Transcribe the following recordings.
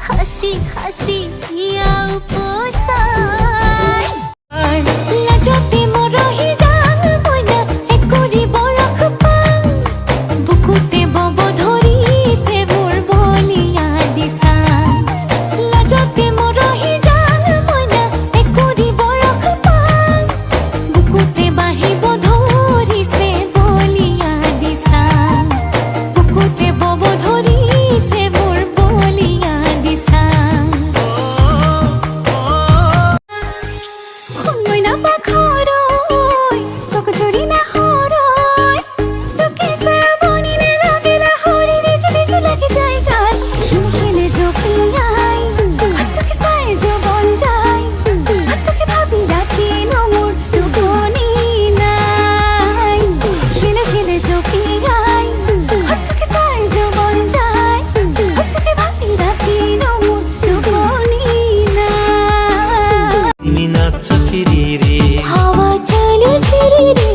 হাসি হাসি ইয়াও পোসাই লাজতে মরহি জান বইনা একরি বরখ পাং বুকুতে বব ধরি সে মোর বলিয়া দিসান লাজতে মরহি জান বইনা একরি বরখ পাং বুকুতে বাহিব ধরি সে বলিয়া দিসান বুকুতে বব ধরি সে মোর বলিয়া দিসান খুনই না পাখরই সক জড়ি না হরই তোকে সাবনিনে লাগিলা হরিরে চলে চলে যায় গাল খেলে জপিয়াই তোকে সাই জবন যায় তোকে ভাবি রাখি নমুর টুকনি নাই খেলে খেলে জপিয়াই তোকে সাই জবন যায় তোকে ভাবি রাখি নমুর টুকনি নাই हवा चलो सिरे रे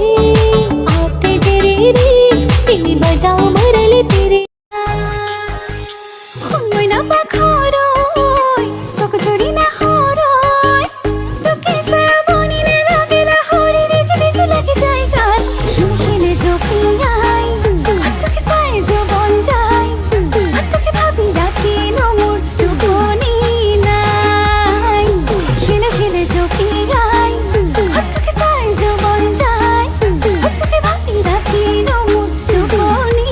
आते तेरे रे तेरी बजाओ मरले तेरे खुनई ना पाखरई सक जड़ी ना हरई তোকে সাবনিনে লাগিলা হরিরে চলে চলে যায় গাল খেলে জপিয়াই তোকে সাই জবন যায় তোকে ভাবি রাখি নমুর টুকনি নাই খেলে খেলে জপিয়াই তোকে সাই জবন যায় তোকে ভাবি রাখি নমুর টুকনি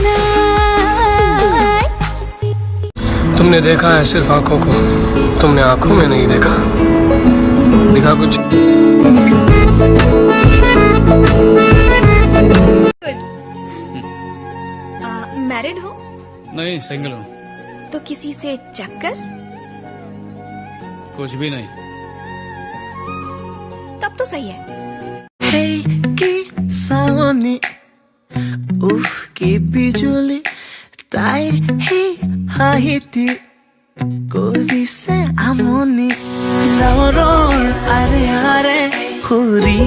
নাই तुमने देखा है सिर्फ आंखों को, तुमने आंखों में नहीं देखा, दिखा कुछ। मैरिड हो नहीं, सिंगल हूँ। तो किसी से चक्कर? कुछ भी नहीं। तब तो सही है। Hey কি সামনে উফ কি বিজুলি তাই হে হাহিতি কৰিছে আমনি ডাৱৰৰ আৰে আৰে ঘূৰি